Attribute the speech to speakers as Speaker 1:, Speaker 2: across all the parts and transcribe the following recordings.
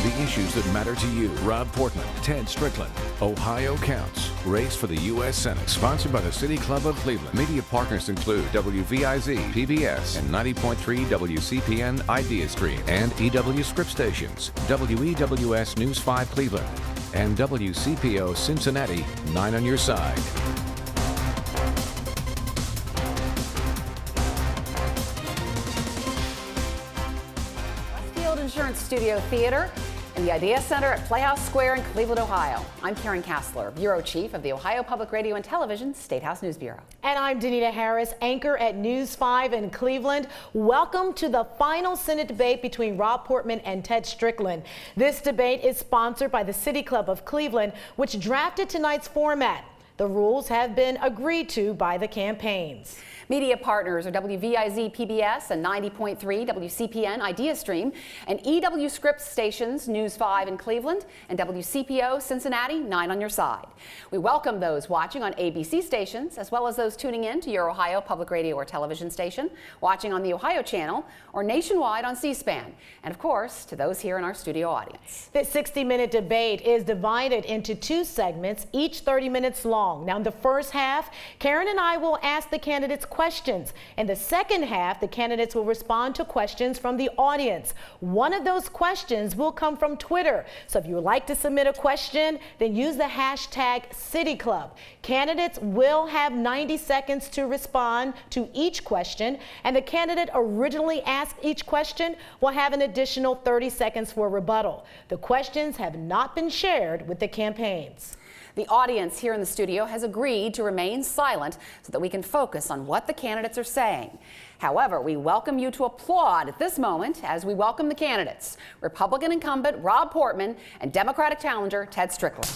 Speaker 1: the issues that matter to you. Rob Portman, Ted Strickland. Ohio Counts. Race for the U.S. Senate. Sponsored by the City Club of Cleveland. Media partners include WVIZ, PBS, and 90.3 WCPN Idea Stream, and EW Script Stations, WEWS News 5 Cleveland, and WCPO Cincinnati, 9 on your side.
Speaker 2: Westfield Insurance Studio Theatre in the Idea Center at Playhouse Square in Cleveland, Ohio. I'm Karen Kassler, Bureau Chief of the Ohio Public Radio and Television State House News Bureau.
Speaker 3: And I'm Danita Harris, anchor at News 5 in Cleveland. Welcome to the final Senate debate between Rob Portman and Ted Strickland. This debate is sponsored by the City Club of Cleveland, which drafted tonight's format. The rules have been agreed to by the campaigns.
Speaker 2: Media partners are WVIZ PBS and 90.3 WCPN Idea Stream, and EW Script Stations News 5 in Cleveland, and WCPO Cincinnati, 9 on your side. We welcome those watching on ABC stations, as well as those tuning in to your Ohio Public Radio or television station, watching on the Ohio Channel, or nationwide on C-SPAN, and of course, to those here in our studio audience.
Speaker 3: This 60-minute debate is divided into two segments, each 30 minutes long. Now, in the first half, Karen and I will ask the candidates questions. In the second half, the candidates will respond to questions from the audience. One of those questions will come from Twitter. So if you would like to submit a question, then use the hashtag CityClub. Candidates will have 90 seconds to respond to each question, and the candidate originally asked each question will have an additional 30 seconds for rebuttal. The questions have not been shared with the campaigns.
Speaker 2: The audience here in the studio has agreed to remain silent so that we can focus on what the candidates are saying. However, we welcome you to applaud at this moment as we welcome the candidates, Republican incumbent Rob Portman and Democratic challenger Ted Strickland.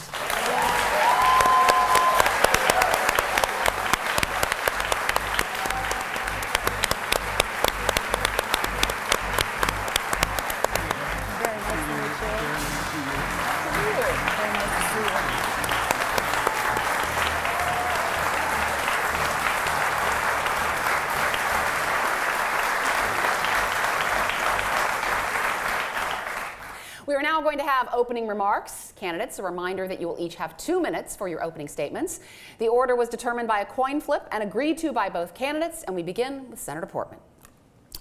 Speaker 2: We are now going to have opening remarks. Candidates, a reminder that you will each have 2 minutes for your opening statements. The order was determined by a coin flip and agreed to by both candidates, and we begin with Senator Portman.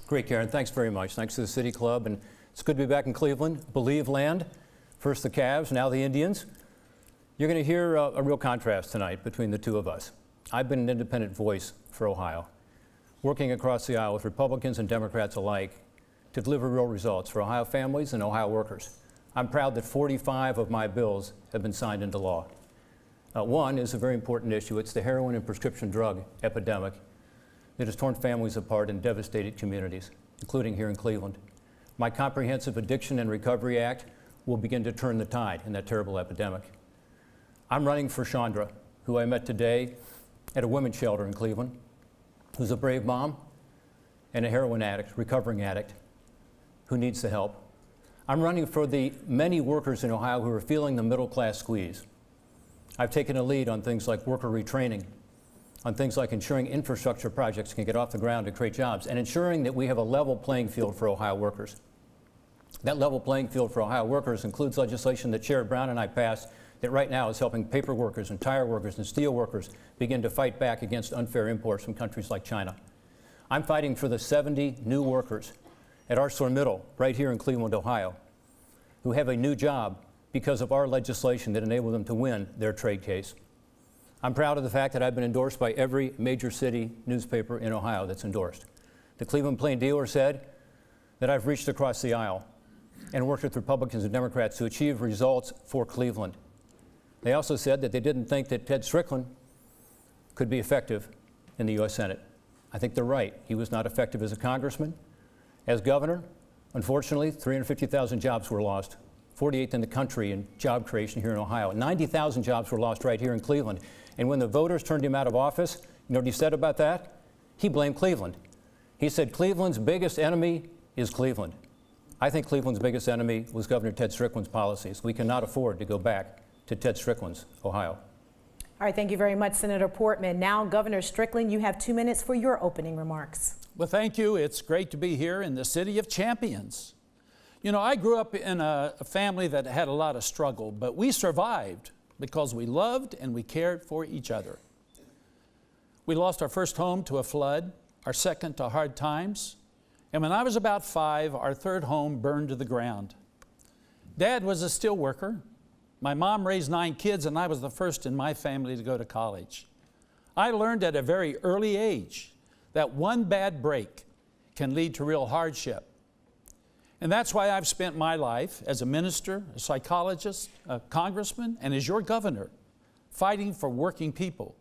Speaker 4: Great, Karen. Thanks very much. Thanks to the City Club, and it's good to be back in Cleveland. Believe land. First the Cavs, now the Indians. You're going to hear a real contrast tonight between the two of us. I've been an independent voice for Ohio, working across the aisle with Republicans and Democrats alike to deliver real results for Ohio families and Ohio workers. I'm proud that 45 of my bills have been signed into law. One is a very important issue. It's the heroin and prescription drug epidemic that has torn families apart and devastated communities, including here in Cleveland. My Comprehensive Addiction and Recovery Act will begin to turn the tide in that terrible epidemic. I'm running for Chandra, who I met today at a women's shelter in Cleveland, who's a brave mom and a heroin addict, recovering addict, who needs the help. I'm running for the many workers in Ohio who are feeling the middle-class squeeze. I've taken a lead on things like worker retraining, on things like ensuring infrastructure projects can get off the ground to create jobs, and ensuring that we have a level playing field for Ohio workers. That level playing field for Ohio workers includes legislation that Sherrod Brown and I passed that right now is helping paper workers and tire workers and steel workers begin to fight back against unfair imports from countries like China. I'm fighting for the 70 new workers at ArcelorMittal right here in Cleveland, Ohio, who have a new job because of our legislation that enabled them to win their trade case. I'm proud of the fact that I've been endorsed by every major city newspaper in Ohio that's endorsed. The Cleveland Plain Dealer said that I've reached across the aisle and worked with Republicans and Democrats to achieve results for Cleveland. They also said that they didn't think that Ted Strickland could be effective in the U.S. Senate. I think they're right. He was not effective as a congressman. As governor, unfortunately, 350,000 jobs were lost, 48th in the country in job creation here in Ohio. 90,000 jobs were lost right here in Cleveland. And when the voters turned him out of office, you know what he said about that? He blamed Cleveland. He said Cleveland's biggest enemy is Cleveland. I think Cleveland's biggest enemy was Governor Ted Strickland's policies. We cannot afford to go back to Ted Strickland's Ohio.
Speaker 3: All right, thank you very much, Senator Portman. Now, Governor Strickland, you have 2 minutes for your opening remarks.
Speaker 5: Well, thank you. It's great to be here in the City of Champions. You know, I grew up in a family that had a lot of struggle, but we survived because we loved and we cared for each other. We lost our first home to a flood, our second to hard times, and when I was about 5, our third home burned to the ground. Dad was a steel worker. My mom raised 9 kids, and I was the first in my family to go to college. I learned at a very early age that one bad break can lead to real hardship. And that's why I've spent my life as a minister, a psychologist, a congressman, and as your governor, fighting for working people.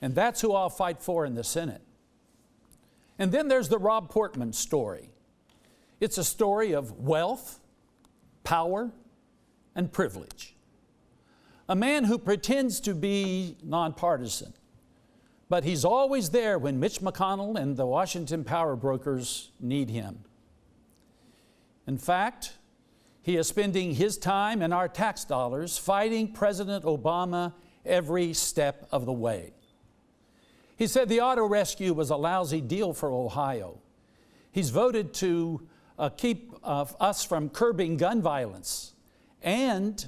Speaker 5: And that's who I'll fight for in the Senate. And then there's the Rob Portman story. It's a story of wealth, power, and privilege. A man who pretends to be nonpartisan, but he's always there when Mitch McConnell and the Washington power brokers need him. In fact, he is spending his time and our tax dollars fighting President Obama every step of the way. He said the auto rescue was a lousy deal for Ohio. He's voted to keep us from curbing gun violence. And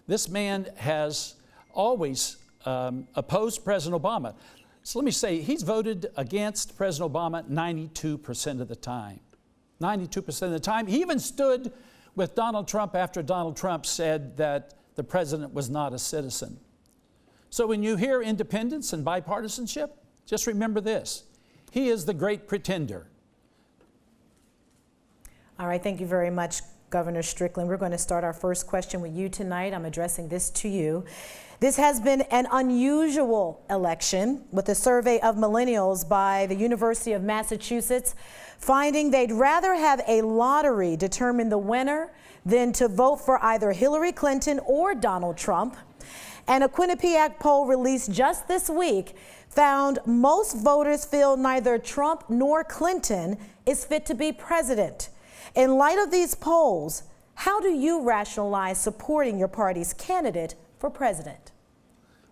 Speaker 5: this man has always opposed President Obama. So let me say, he's voted against President Obama 92% of the time. 92% of the time. He even stood with Donald Trump after Donald Trump said that the president was not a citizen. So when you hear independence and bipartisanship, just remember this. He is the great pretender.
Speaker 3: All right, thank you very much, Governor Strickland. We're going to start our first question with you tonight. I'm addressing this to you. This has been an unusual election, with a survey of millennials by the University of Massachusetts finding they'd rather have a lottery determine the winner than to vote for either Hillary Clinton or Donald Trump. And a Quinnipiac poll released just this week found most voters feel neither Trump nor Clinton is fit to be president. In light of these polls, how do you rationalize supporting your party's candidate for president?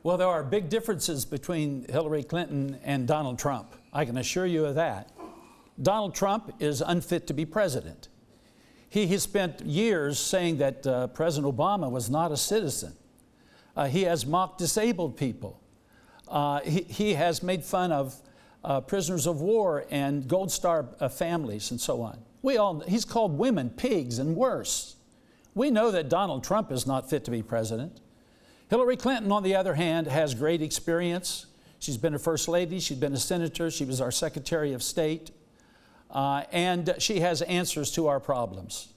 Speaker 5: Well, there are big differences between Hillary Clinton and Donald Trump. I can assure you of that. Donald Trump is unfit to be president. He has spent years saying that President Obama was not a citizen. He has mocked disabled people. He has made fun of prisoners of war and Gold Star families and so on. He's called women pigs and worse. We know that Donald Trump is not fit to be president. Hillary Clinton, on the other hand, has great experience. She's been a first lady, she's been a senator, she was our Secretary of State, and she has answers to our problems.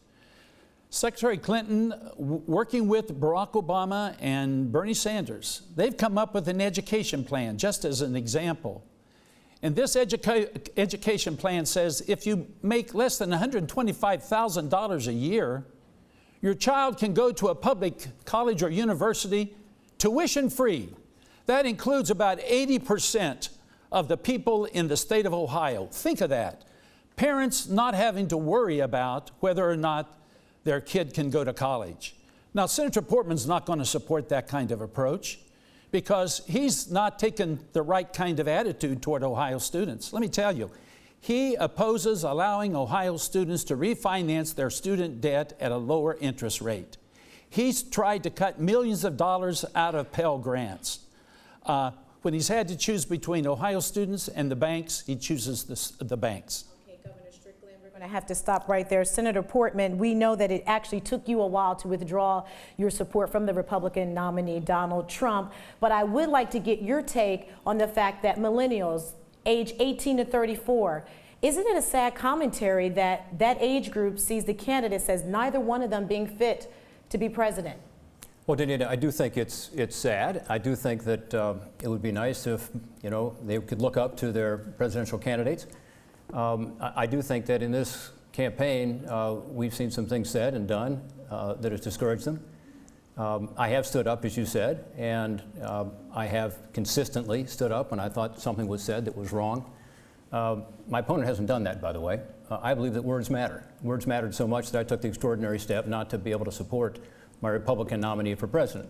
Speaker 5: Secretary Clinton, working with Barack Obama and Bernie Sanders, they've come up with an education plan, just as an example. And this education plan says if you make less than $125,000 a year, your child can go to a public college or university tuition-free. That includes about 80% of the people in the state of Ohio. Think of that. Parents not having to worry about whether or not their kid can go to college. Now, Senator Portman's not going to support that kind of approach because he's not taken the right kind of attitude toward Ohio students. Let me tell you, he opposes allowing Ohio students to refinance their student debt at a lower interest rate. He's tried to cut millions of dollars out of Pell Grants. When he's had to choose between Ohio students and the banks, he chooses the banks.
Speaker 3: Okay, Governor Strickland, we're going to have to stop right there. Senator Portman, we know that it actually took you a while to withdraw your support from the Republican nominee, Donald Trump, but I would like to get your take on the fact that millennials, age 18 to 34, isn't it a sad commentary that that age group sees the candidates as neither one of them being fit to be president?
Speaker 4: Well, Danita, I do think it's sad. I do think that it would be nice if, they could look up to their presidential candidates. I do think that in this campaign, we've seen some things said and done that has discouraged them. I have stood up, as you said, and I have consistently stood up when I thought something was said that was wrong. My opponent hasn't done that, by the way. I believe that words matter. Words mattered so much that I took the extraordinary step not to be able to support my Republican nominee for president.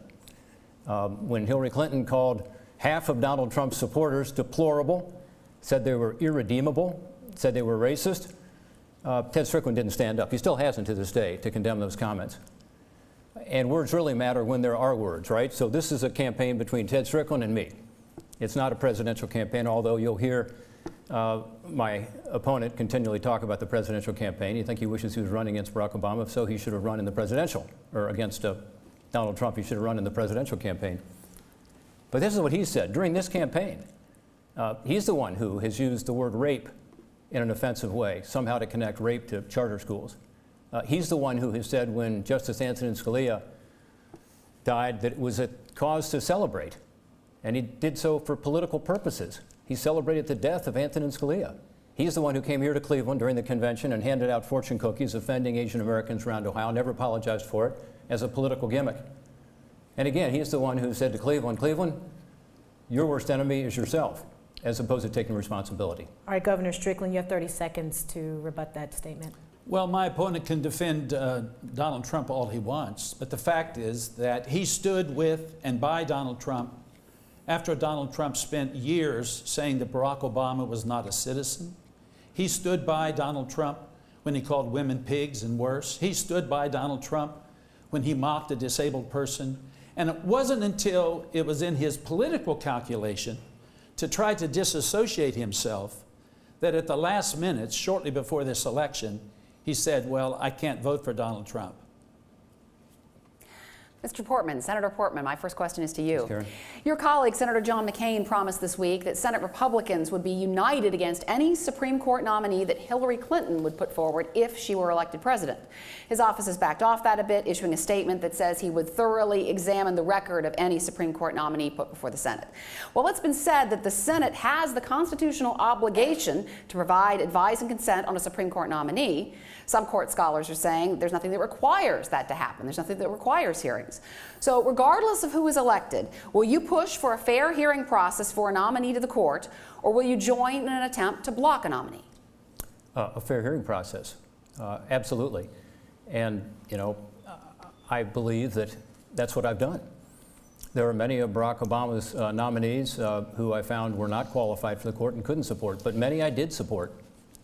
Speaker 4: When Hillary Clinton called half of Donald Trump's supporters deplorable, said they were irredeemable, said they were racist, Ted Strickland didn't stand up. He still hasn't to this day to condemn those comments. And words really matter when there are words, right? So this is a campaign between Ted Strickland and me. It's not a presidential campaign, although you'll hear my opponent continually talk about the presidential campaign. You think he wishes he was running against Barack Obama. If so, he should have run in the presidential, or against Donald Trump, he should have run in the presidential campaign. But this is what he said during this campaign. He's the one who has used the word rape in an offensive way, somehow to connect rape to charter schools. He's the one who has said when Justice Antonin Scalia died that it was a cause to celebrate. And he did so for political purposes. He celebrated the death of Antonin Scalia. He's the one who came here to Cleveland during the convention and handed out fortune cookies offending Asian Americans around Ohio, never apologized for it as a political gimmick. And again, he's the one who said to Cleveland, Cleveland, your worst enemy is yourself, as opposed to taking responsibility.
Speaker 3: All right, Governor Strickland, you have 30 seconds to rebut that statement.
Speaker 5: Well, my opponent can defend Donald Trump all he wants, but the fact is that he stood with and by Donald Trump after Donald Trump spent years saying that Barack Obama was not a citizen. He stood by Donald Trump when he called women pigs and worse. He stood by Donald Trump when he mocked a disabled person. And it wasn't until it was in his political calculation to try to disassociate himself that at the last minutes, shortly before this election, he said, well, I can't vote for Donald Trump.
Speaker 2: Mr. Portman, Senator Portman, my first question is to you.
Speaker 4: Karen.
Speaker 2: Your colleague, Senator John McCain, promised this week that Senate Republicans would be united against any Supreme Court nominee that Hillary Clinton would put forward if she were elected president. His office has backed off that a bit, issuing a statement that says he would thoroughly examine the record of any Supreme Court nominee put before the Senate. Well, it's been said that the Senate has the constitutional obligation to provide advice and consent on a Supreme Court nominee. Some court scholars are saying there's nothing that requires that to happen. There's nothing that requires hearings. So regardless of who is elected, will you push for a fair hearing process for a nominee to the court, or will you join in an attempt to block a nominee?
Speaker 4: A fair hearing process, absolutely. And, you know, I believe that that's what I've done. There are many of Barack Obama's nominees who I found were not qualified for the court and couldn't support, but many I did support,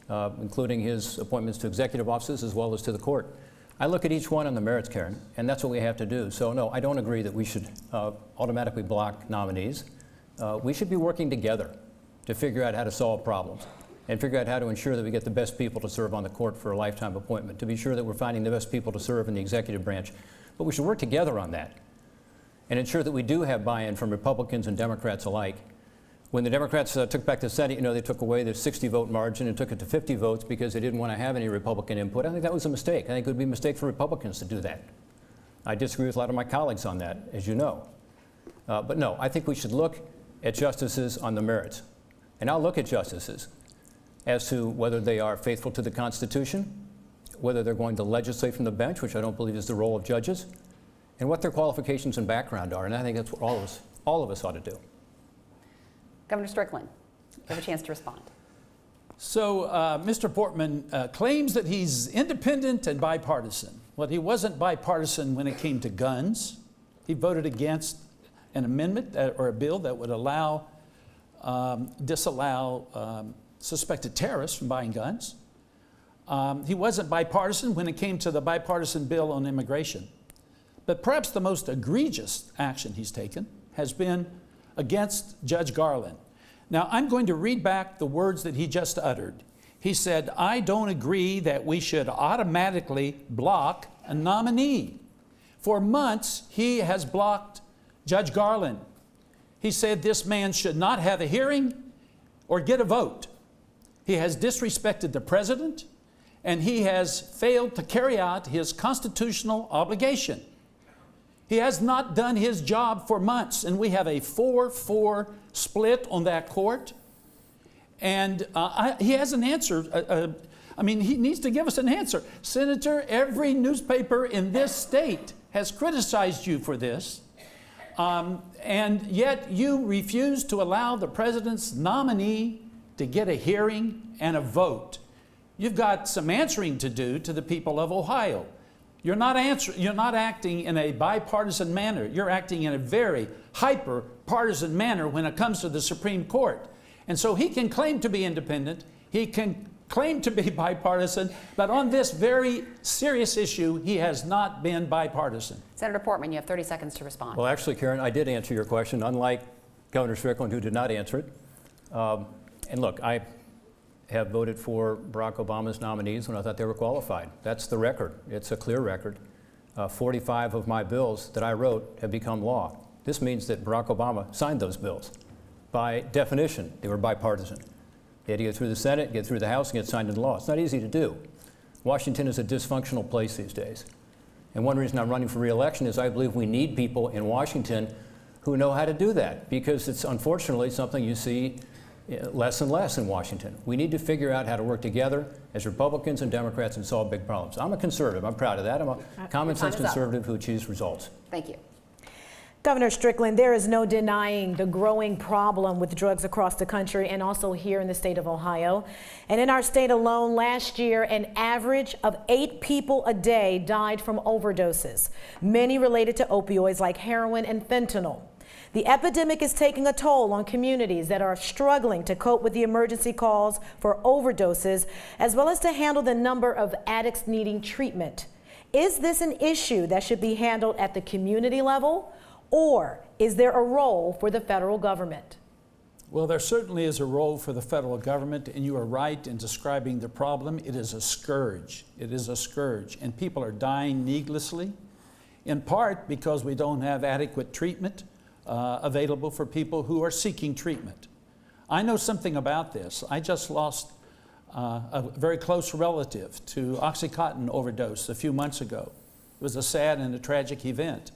Speaker 4: including his appointments to executive offices as well as to the court. I look at each one on the merits, Karen, and that's what we have to do. So no, I don't agree that we should automatically block nominees. We should be working together to figure out how to solve problems and figure out how to ensure that we get the best people to serve on the court for a lifetime appointment, to be sure that we're finding the best people to serve in the executive branch. But we should work together on that and ensure that we do have buy-in from Republicans and Democrats alike. When the Democrats took back the Senate, you know, they took away the 60-vote margin and took it to 50 votes because they didn't want to have any Republican input. I think that was a mistake. I think it would be a mistake for Republicans to do that. I disagree with a lot of my colleagues on that, as you know. But no, I think we should look at justices on the merits. And I'll look at justices as to whether they are faithful to the Constitution, whether they're going to legislate from the bench, which I don't believe is the role of judges, and what their qualifications and background are. And I think that's what all of us ought to do.
Speaker 2: Governor Strickland, you have a chance to respond.
Speaker 5: So Mr. Portman claims that he's independent and bipartisan. Well, he wasn't bipartisan when it came to guns. He voted against an amendment or a bill that would disallow suspected terrorists from buying guns. He wasn't bipartisan when it came to the bipartisan bill on immigration. But perhaps the most egregious action he's taken has been against Judge Garland. Now, I'm going to read back the words that he just uttered. He said, I don't agree that we should automatically block a nominee. For months, he has blocked Judge Garland. He said this man should not have a hearing or get a vote. He has disrespected the president, and he has failed to carry out his constitutional obligation. He has not done his job for months, and we have a 4-4 split on that court. And he has an answer. I mean, he needs to give us an answer. Senator, every newspaper in this state has criticized you for this, and yet you refuse to allow the president's nominee to get a hearing and a vote. You've got some answering to do to the people of Ohio. You're not acting in a bipartisan manner. You're acting in a very hyper-partisan manner when it comes to the Supreme Court. And so he can claim to be independent. He can claimed to be bipartisan, but on this very serious issue, he has not been bipartisan.
Speaker 2: Senator Portman, you have 30 seconds to respond.
Speaker 4: Well, actually, Karen, I did answer your question, unlike Governor Strickland, who did not answer it. And look, I have voted for Barack Obama's nominees when I thought they were qualified. That's the record. It's a clear record. 45 of my bills that I wrote have become law. This means that Barack Obama signed those bills. By definition, they were bipartisan. They had to get through the Senate, get through the House, and get signed into law. It's not easy to do. Washington is a dysfunctional place these days. And one reason I'm running for re-election is I believe we need people in Washington who know how to do that, because it's unfortunately something you see less and less in Washington. We need to figure out how to work together as Republicans and Democrats and solve big problems. I'm a conservative. I'm proud of that. I'm a common sense conservative who achieves results.
Speaker 2: Thank you.
Speaker 3: Governor Strickland, there is no denying the growing problem with drugs across the country and also here in the state of Ohio. And in our state alone, last year, an average of 8 people a day died from overdoses, many related to opioids like heroin and fentanyl. The epidemic is taking a toll on communities that are struggling to cope with the emergency calls for overdoses, as well as to handle the number of addicts needing treatment. Is this an issue that should be handled at the community level? Or is there a role for the federal government?
Speaker 5: Well, there certainly is a role for the federal government, and you are right in describing the problem. It is a scourge. It is a scourge, and people are dying needlessly, in part because we don't have adequate treatment available for people who are seeking treatment. I know something about this. I just lost a very close relative to Oxycontin overdose a few months ago. It was a sad and a tragic event.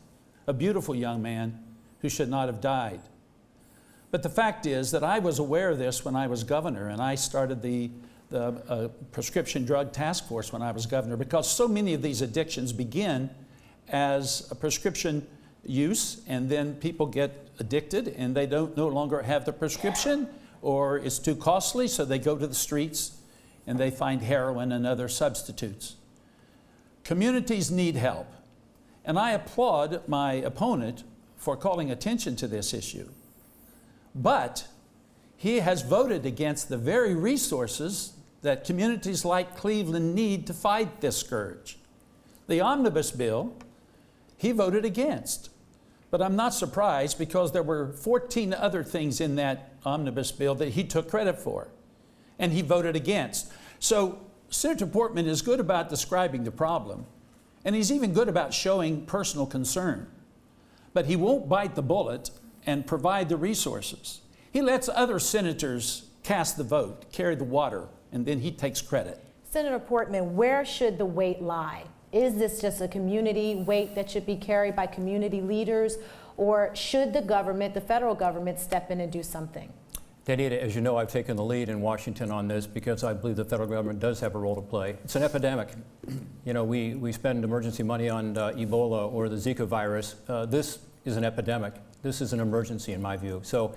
Speaker 5: A beautiful young man who should not have died. But the fact is that I was aware of this when I was governor, and I started the prescription drug task force when I was governor, because so many of these addictions begin as a prescription use, and then people get addicted and they no longer have the prescription, or it's too costly, so they go to the streets and they find heroin and other substitutes. Communities need help. And I applaud my opponent for calling attention to this issue. But he has voted against the very resources that communities like Cleveland need to fight this scourge. The omnibus bill, he voted against. But I'm not surprised, because there were 14 other things in that omnibus bill that he took credit for, and he voted against. So Senator Portman is good about describing the problem, and he's even good about showing personal concern. But he won't bite the bullet and provide the resources. He lets other senators cast the vote, carry the water, and then he takes credit.
Speaker 3: Senator Portman, where should the weight lie? Is this just a community weight that should be carried by community leaders, or should the government, the federal government, step in and do something?
Speaker 4: Danita, as you know, I've taken the lead in Washington on this because I believe the federal government does have a role to play. It's an epidemic. You know, we spend emergency money on Ebola or the Zika virus. This is an epidemic. This is an emergency in my view. So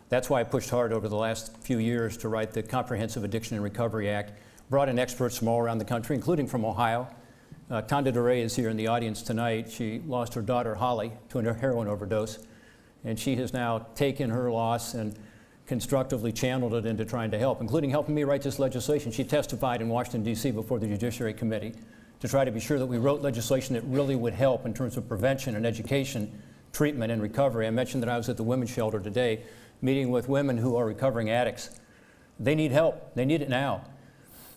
Speaker 4: that's why I pushed hard over the last few years to write the Comprehensive Addiction and Recovery Act, brought in experts from all around the country, including from Ohio. Conda DeRay is here in the audience tonight. She lost her daughter, Holly, to a heroin overdose, and she has now taken her loss and constructively channeled it into trying to help, including helping me write this legislation. She testified in Washington, D.C. before the Judiciary Committee to try to be sure that we wrote legislation that really would help in terms of prevention and education, treatment and recovery. I mentioned that I was at the women's shelter today meeting with women who are recovering addicts. They need help. They need it now.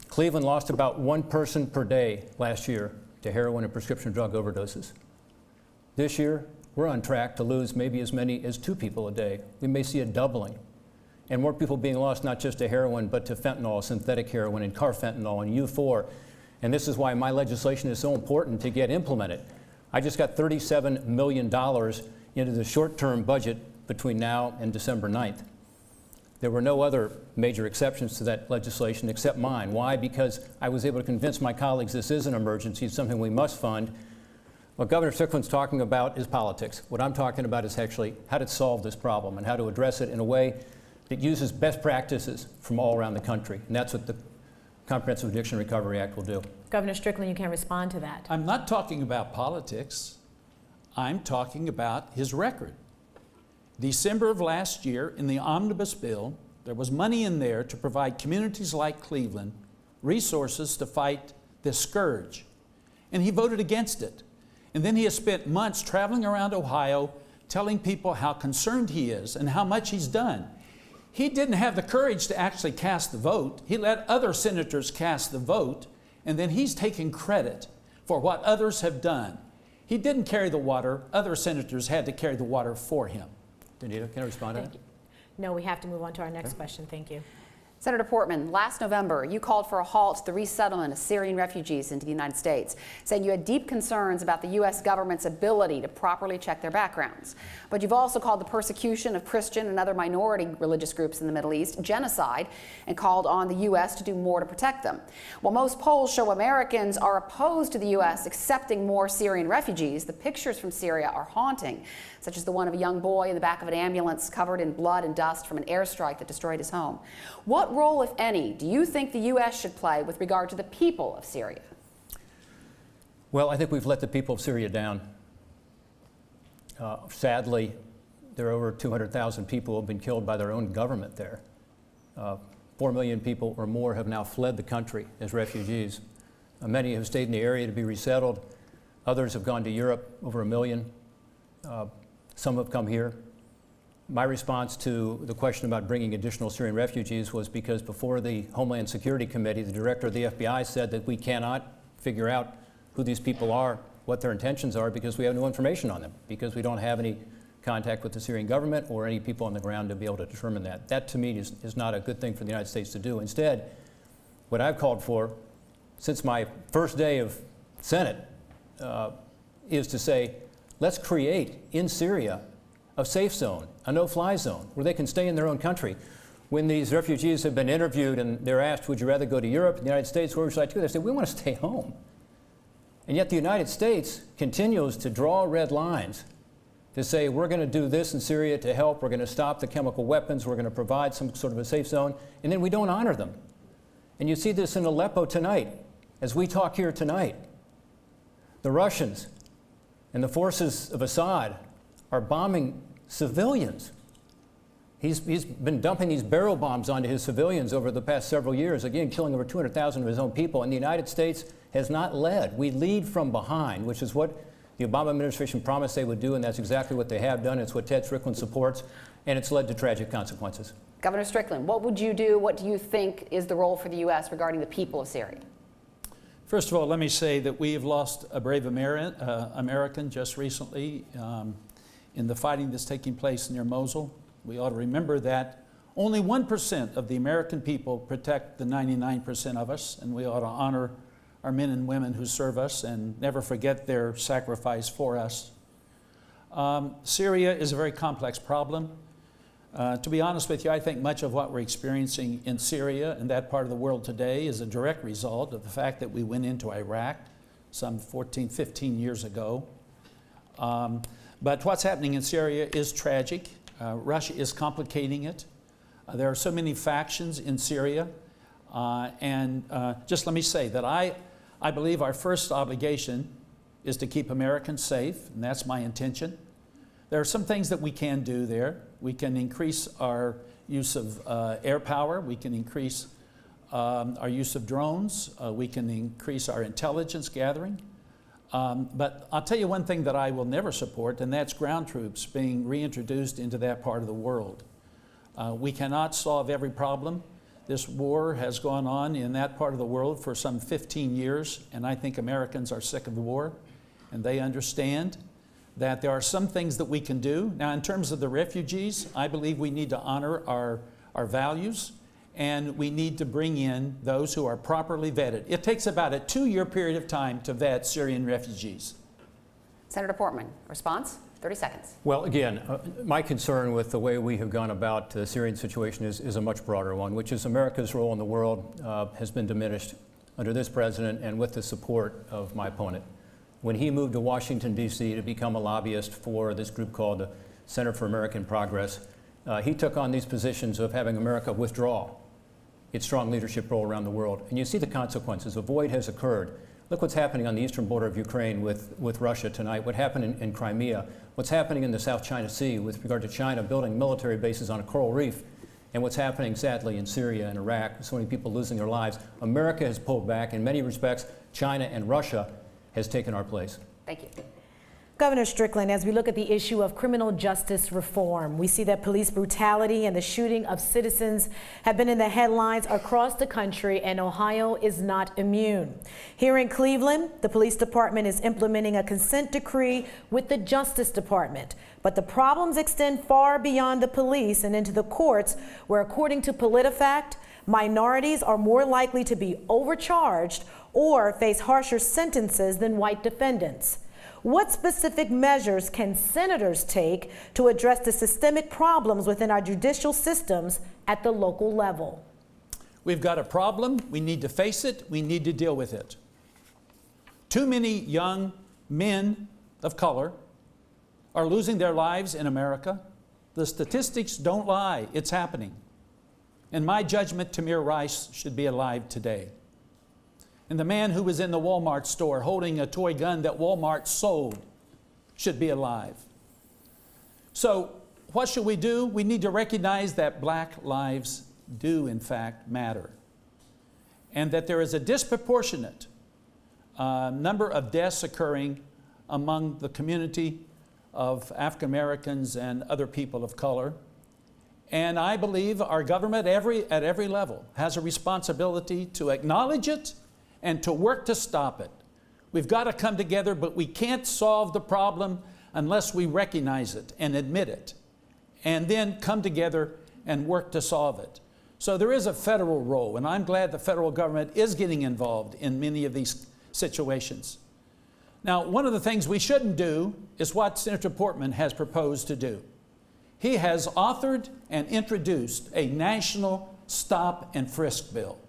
Speaker 4: Cleveland lost about 1 person per day last year to heroin and prescription drug overdoses. This year, we're on track to lose maybe as many as 2 people a day. We may see a doubling. And more people being lost not just to heroin, but to fentanyl, synthetic heroin, and carfentanil, and U4. And this is why my legislation is so important to get implemented. I just got $37 million into the short-term budget between now and December 9th. There were no other major exceptions to that legislation except mine. Why? Because I was able to convince my colleagues this is an emergency, it's something we must fund. What Governor Strickland's talking about is politics. What I'm talking about is actually how to solve this problem and how to address it in a way that uses best practices from all around the country. And that's what the Comprehensive Addiction and Recovery Act will do.
Speaker 3: Governor Strickland, you can respond to that.
Speaker 5: I'm not talking about politics. I'm talking about his record. December of last year, in the omnibus bill, there was money in there to provide communities like Cleveland resources to fight this scourge. And he voted against it. And then he has spent months traveling around Ohio telling people how concerned he is and how much he's done. He didn't have the courage to actually cast the vote. He let other senators cast the vote, and then he's taking credit for what others have done. He didn't carry the water. Other senators had to carry the water for him.
Speaker 4: Danita, can I respond to that?
Speaker 3: No, we have to move on to our next question. Thank you.
Speaker 2: Senator Portman, last November, you called for a halt to the resettlement of Syrian refugees into the United States, saying you had deep concerns about the U.S. government's ability to properly check their backgrounds. But you've also called the persecution of Christian and other minority religious groups in the Middle East genocide and called on the U.S. to do more to protect them. While most polls show Americans are opposed to the U.S. accepting more Syrian refugees, the pictures from Syria are haunting, such as the one of a young boy in the back of an ambulance covered in blood and dust from an airstrike that destroyed his home. What role, if any, do you think the U.S. should play with regard to the people of Syria?
Speaker 4: Well, I think we've let the people of Syria down. Sadly, there are over 200,000 people who have been killed by their own government there. 4 million people or more have now fled the country as refugees. Many have stayed in the area to be resettled. Others have gone to Europe, over 1 million. Some have come here. My response to the question about bringing additional Syrian refugees was because before the Homeland Security Committee, the director of the FBI said that we cannot figure out who these people are, what their intentions are, because we have no information on them, because we don't have any contact with the Syrian government or any people on the ground to be able to determine that. That, to me, is not a good thing for the United States to do. Instead, what I've called for since my first day of Senate is to say, let's create in Syria a safe zone, a no-fly zone, where they can stay in their own country. When these refugees have been interviewed and they're asked, would you rather go to Europe, the United States, where would you like to go? They say, we want to stay home. And yet the United States continues to draw red lines to say, we're going to do this in Syria to help, we're going to stop the chemical weapons, we're going to provide some sort of a safe zone, and then we don't honor them. And you see this in Aleppo tonight, as we talk here tonight. The Russians and the forces of Assad are bombing civilians. He's been dumping these barrel bombs onto his civilians over the past several years, again, killing over 200,000 of his own people, and the United States has not led. We lead from behind, which is what the Obama administration promised they would do, and that's exactly what they have done. It's what Ted Strickland supports, and it's led to tragic consequences.
Speaker 2: Governor Strickland, what would you do? What do you think is the role for the U.S. regarding the people of Syria?
Speaker 5: First of all, let me say that we have lost a brave American just recently in the fighting that's taking place near Mosul. We ought to remember that only 1% of the American people protect the 99% of us, and we ought to honor our men and women who serve us and never forget their sacrifice for us. Syria is a very complex problem. To be honest with you, I think much of what we're experiencing in Syria and that part of the world today is a direct result of the fact that we went into Iraq some 14, 15 years ago. But what's happening in Syria is tragic. Russia is complicating it. There are so many factions in Syria. Just let me say that I believe our first obligation is to keep Americans safe, and that's my intention. There are some things that we can do there. We can increase our use of air power. We can increase our use of drones. We can increase our intelligence gathering. But I'll tell you one thing that I will never support, and that's ground troops being reintroduced into that part of the world. We cannot solve every problem. This war has gone on in that part of the world for some 15 years, and I think Americans are sick of the war, and they understand that there are some things that we can do. Now, in terms of the refugees, I believe we need to honor our values, and we need to bring in those who are properly vetted. It takes about a 2-year period of time to vet Syrian refugees.
Speaker 2: Senator Portman, response? 30 seconds.
Speaker 4: Well, again, my concern with the way we have gone about the Syrian situation is a much broader one, which is America's role in the world has been diminished under this president and with the support of my opponent. When he moved to Washington, D.C. to become a lobbyist for this group called the Center for American Progress, he took on these positions of having America withdraw its strong leadership role around the world. And you see the consequences. A void has occurred. Look what's happening on the eastern border of Ukraine with Russia tonight, what happened in Crimea, what's happening in the South China Sea with regard to China building military bases on a coral reef and what's happening, sadly, in Syria and Iraq, with so many people losing their lives, America has pulled back. In many respects, China and Russia has taken our place.
Speaker 2: Thank you.
Speaker 3: Governor Strickland, as we look at the issue of criminal justice reform, we see that police brutality and the shooting of citizens have been in the headlines across the country, and Ohio is not immune. Here in Cleveland, the police department is implementing a consent decree with the Justice Department. But the problems extend far beyond the police and into the courts, where, according to PolitiFact, minorities are more likely to be overcharged or face harsher sentences than white defendants. What specific measures can senators take to address the systemic problems within our judicial systems at the local level?
Speaker 5: We've got a problem. We need to face it. We need to deal with it. Too many young men of color are losing their lives in America. The statistics don't lie. It's happening. In my judgment, Tamir Rice should be alive today. And the man who was in the Walmart store holding a toy gun that Walmart sold should be alive. So what should we do? We need to recognize that black lives do, in fact, matter, and that there is a disproportionate number of deaths occurring among the community of African Americans and other people of color. And I believe our government at every level has a responsibility to acknowledge it and to work to stop it. We've got to come together, but we can't solve the problem unless we recognize it and admit it, and then come together and work to solve it. So there is a federal role, and I'm glad the federal government is getting involved in many of these situations. Now, one of the things we shouldn't do is what Senator Portman has proposed to do. He has authored and introduced a national stop and frisk bill.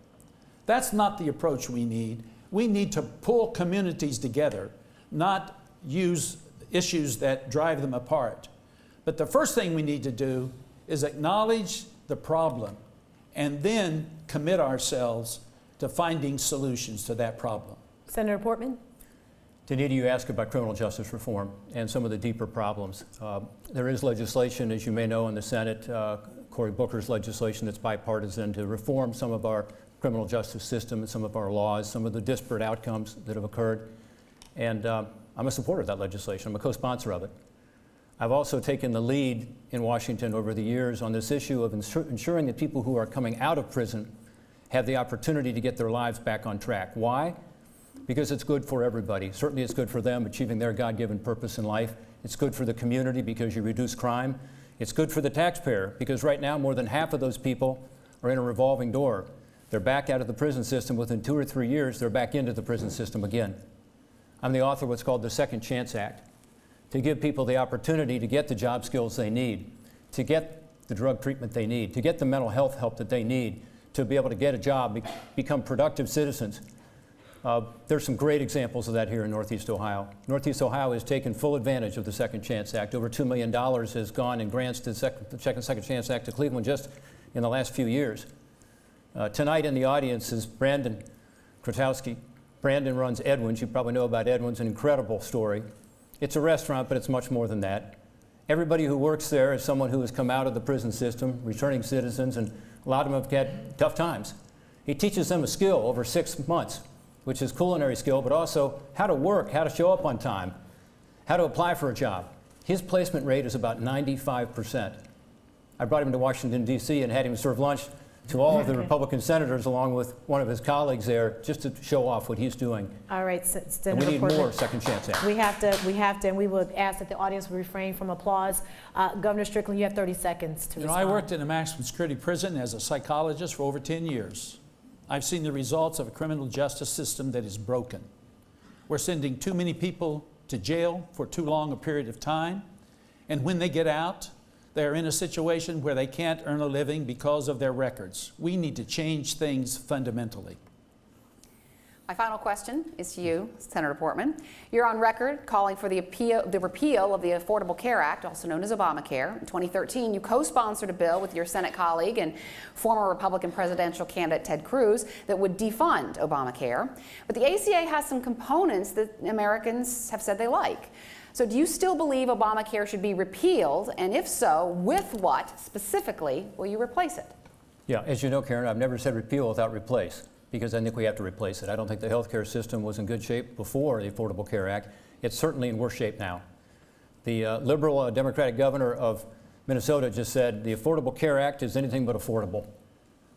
Speaker 5: That's not the approach we need. We need to pull communities together, not use issues that drive them apart. But the first thing we need to do is acknowledge the problem and then commit ourselves to finding solutions to that problem.
Speaker 3: Senator Portman?
Speaker 4: Danita, you asked about criminal justice reform and some of the deeper problems. There is legislation, as you may know, in the Senate, Cory Booker's legislation that's bipartisan to reform some of our criminal justice system and some of our laws, some of the disparate outcomes that have occurred. And I'm a supporter of that legislation. I'm a co-sponsor of it. I've also taken the lead in Washington over the years on this issue of ensuring that people who are coming out of prison have the opportunity to get their lives back on track. Why? Because it's good for everybody. Certainly it's good for them achieving their God-given purpose in life. It's good for the community because you reduce crime. It's good for the taxpayer because right now more than half of those people are in a revolving door. They're back out of the prison system. Within 2 or 3 years, they're back into the prison system again. I'm the author of what's called the Second Chance Act, to give people the opportunity to get the job skills they need, to get the drug treatment they need, to get the mental health help that they need, to be able to get a job, become productive citizens. There's some great examples of that here in Northeast Ohio. Northeast Ohio has taken full advantage of the Second Chance Act. Over $2 million has gone in grants to the Second Chance Act to Cleveland just in the last few years. Tonight in the audience is Brandon Krotowski. Brandon runs Edwin's. You probably know about Edwin's, an incredible story. It's a restaurant, but it's much more than that. Everybody who works there is someone who has come out of the prison system, returning citizens, and a lot of them have had tough times. He teaches them a skill over 6 months, which is culinary skill, but also how to work, how to show up on time, how to apply for a job. His placement rate is about 95%. I brought him to Washington, D.C. and had him serve lunch to all of the Republican senators along with one of his colleagues there just to show off what he's doing.
Speaker 3: All right, Senator
Speaker 4: And we need
Speaker 3: Portman.
Speaker 4: more Second Chance Act.
Speaker 3: We have to, and we would ask that the audience will refrain from applause. Governor Strickland, you have 30 seconds to respond.
Speaker 5: I worked in a maximum security prison as a psychologist for over 10 years. I've seen the results of a criminal justice system that is broken. We're sending too many people to jail for too long a period of time, and when they get out, they're in a situation where they can't earn a living because of their records. We need to change things fundamentally.
Speaker 2: My final question is to you, Senator Portman. You're on record calling for the repeal of the Affordable Care Act, also known as Obamacare. In 2013, you co-sponsored a bill with your Senate colleague and former Republican presidential candidate Ted Cruz that would defund Obamacare. But the ACA has some components that Americans have said they like. So do you still believe Obamacare should be repealed? And if so, with what specifically will you replace it?
Speaker 4: Yeah, as you know, Karen, I've never said repeal without replace, because I think we have to replace it. I don't think the healthcare system was in good shape before the Affordable Care Act. It's certainly in worse shape now. The liberal Democratic governor of Minnesota just said the Affordable Care Act is anything but affordable.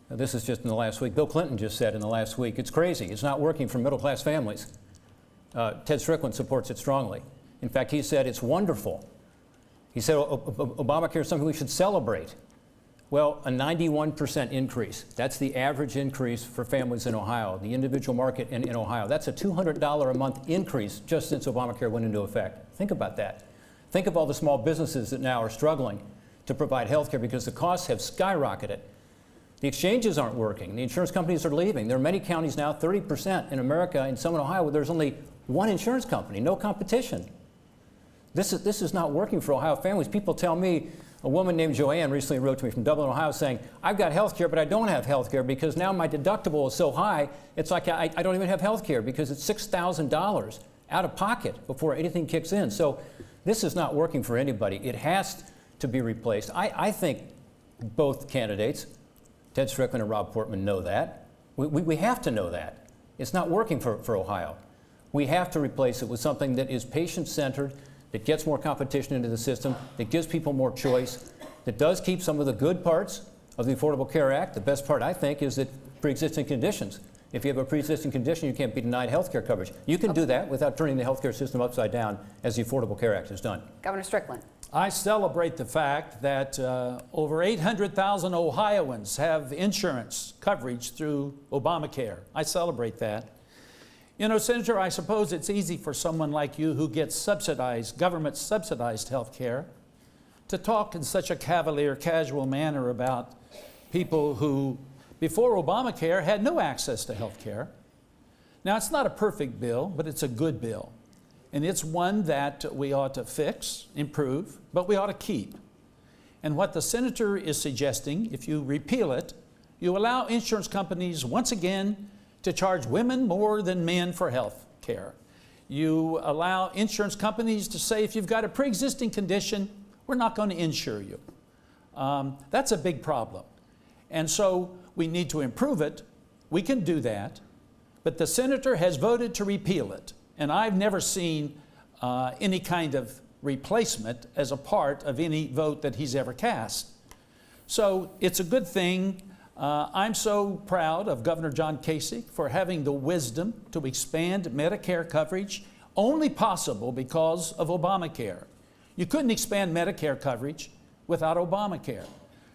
Speaker 4: Now, this is just in the last week. Bill Clinton just said in the last week, it's crazy. It's not working for middle-class families. Ted Strickland supports it strongly. In fact, he said it's wonderful. He said Obamacare is something we should celebrate. Well, a 91% increase. That's the average increase for families in Ohio, the individual market in Ohio. That's a $200 a month increase just since Obamacare went into effect. Think about that. Think of all the small businesses that now are struggling to provide health care because the costs have skyrocketed. The exchanges aren't working. The insurance companies are leaving. There are many counties now, 30% in America, and some in Ohio, where there's only one insurance company, no competition. This is not working for Ohio families. People tell me, a woman named Joanne recently wrote to me from Dublin, Ohio, saying, I've got health care, but I don't have health care because now my deductible is so high, it's like I don't even have health care because it's $6,000 out of pocket before anything kicks in. So this is not working for anybody. It has to be replaced. I think both candidates, Ted Strickland and Rob Portman, know that. We have to know that. It's not working for Ohio. We have to replace it with something that is patient-centered, that gets more competition into the system, that gives people more choice, that does keep some of the good parts of the Affordable Care Act. The best part, I think, is that pre-existing conditions. If you have a pre-existing condition, you can't be denied health care coverage. You can do that without turning the health care system upside down, as the Affordable Care Act has done.
Speaker 2: Governor Strickland.
Speaker 5: I celebrate the fact that over 800,000 Ohioans have insurance coverage through Obamacare. I celebrate that. You know, Senator, I suppose it's easy for someone like you who gets subsidized, government-subsidized health care, to talk in such a cavalier, casual manner about people who, before Obamacare, had no access to health care. Now, it's not a perfect bill, but it's a good bill. And it's one that we ought to fix, improve, but we ought to keep. And what the senator is suggesting, if you repeal it, you allow insurance companies, once again, to charge women more than men for health care. You allow insurance companies to say, if you've got a pre-existing condition, we're not going to insure you. That's a big problem. And so we need to improve it. We can do that. But the senator has voted to repeal it. And I've never seen any kind of replacement as a part of any vote that he's ever cast. So it's a good thing. I'm so proud of Governor John Kasich for having the wisdom to expand Medicare coverage, only possible because of Obamacare. You couldn't expand Medicare coverage without Obamacare.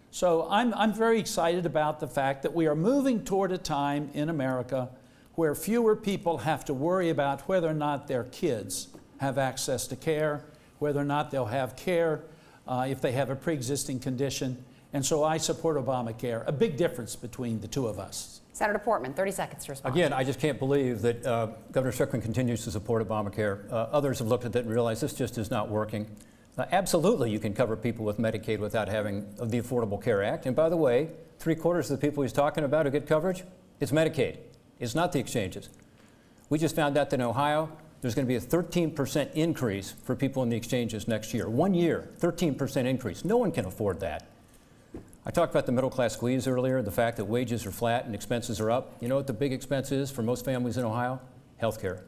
Speaker 5: So I'm very excited about the fact that we are moving toward a time in America where fewer people have to worry about whether or not their kids have access to care, whether or not they'll have care if they have a pre-existing condition. And so I support Obamacare, a big difference between the two of us.
Speaker 2: Senator Portman, 30 seconds to respond.
Speaker 4: Again, I just can't believe that Governor Strickland continues to support Obamacare. Others have looked at it and realized this just is not working. Absolutely, you can cover people with Medicaid without having the Affordable Care Act. And by the way, 3/4 of the people he's talking about who get coverage, it's Medicaid. It's not the exchanges. We just found out that in Ohio, there's going to be a 13% increase for people in the exchanges next year. 1 year, 13% increase. No one can afford that. I talked about the middle class squeeze earlier, the fact that wages are flat and expenses are up. You know what the big expense is for most families in Ohio? Health care.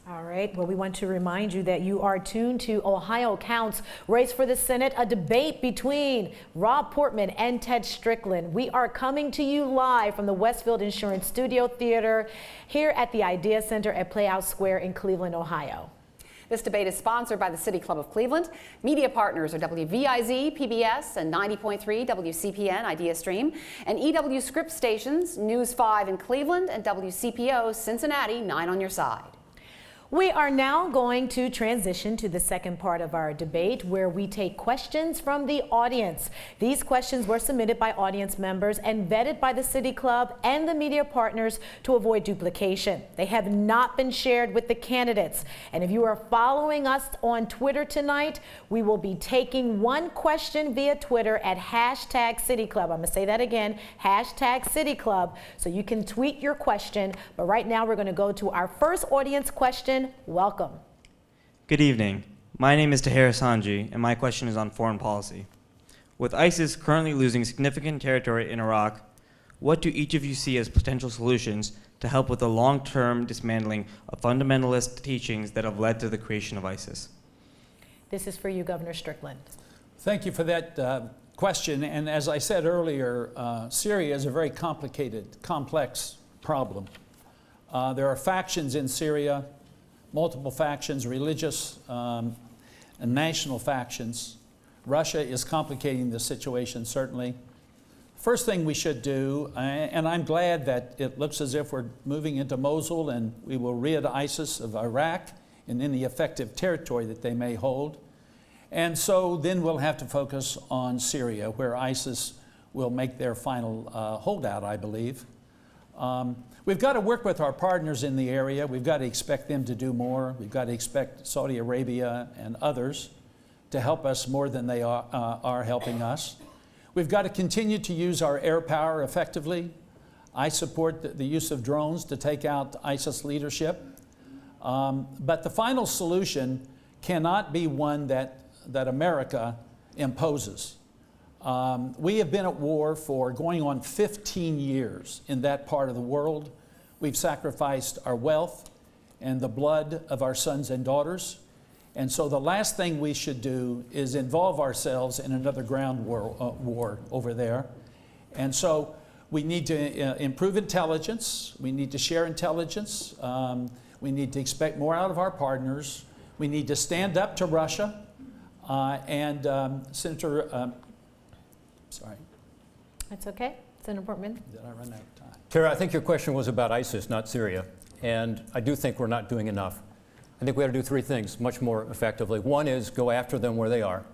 Speaker 3: All right. Well, we want to remind you that you are tuned to Ohio Counts, Race for the Senate, a debate between Rob Portman and Ted Strickland. We are coming to you live from the Westfield Insurance Studio Theatre here at the Idea Center at Playhouse Square in Cleveland, Ohio.
Speaker 2: This debate is sponsored by the City Club of Cleveland. Media partners are WVIZ, PBS, and 90.3 WCPN Idea Stream, and EW Script stations, News 5 in Cleveland, and WCPO Cincinnati, 9 on your side.
Speaker 3: We are now going to transition to the second part of our debate where we take questions from the audience. These questions were submitted by audience members and vetted by the City Club and the media partners to avoid duplication. They have not been shared with the candidates. And if you are following us on Twitter tonight, we will be taking one question via Twitter at #CityClub. I'm going to say that again, #CityClub. So you can tweet your question. But right now we're going to go to our first audience question. Welcome.
Speaker 6: Good evening. My name is Tahir Sanji, and my question is on foreign policy. With ISIS currently losing significant territory in Iraq, what do each of you see as potential solutions to help with the long-term dismantling of fundamentalist teachings that have led to the creation of ISIS?
Speaker 3: This is for you, Governor Strickland.
Speaker 5: Thank you for that question. And as I said earlier, Syria is a very complicated, complex problem. There are factions in Syria, multiple factions, religious and national factions. Russia is complicating the situation, certainly. First thing we should do, and I'm glad that it looks as if we're moving into Mosul and we will rid ISIS of Iraq and any effective territory that they may hold. And so then we'll have to focus on Syria, where ISIS will make their final holdout, I believe. We've got to work with our partners in the area. We've got to expect them to do more. We've got to expect Saudi Arabia and others to help us more than they are helping us. We've got to continue to use our air power effectively. I support the use of drones to take out ISIS leadership. But the final solution cannot be one that America imposes. We have been at war for going on 15 years in that part of the world. We've sacrificed our wealth and the blood of our sons and daughters. And so the last thing we should do is involve ourselves in another ground war over there. And so we need to improve intelligence. We need to share intelligence. We need to expect more out of our partners. We need to stand up to Russia. Senator, sorry.
Speaker 3: That's okay. Senator Portman.
Speaker 5: Did I run out of time?
Speaker 4: Tara, I think your question was about ISIS, not Syria. And I do think we're not doing enough. I think we have to do three things much more effectively. One is go after them where they are.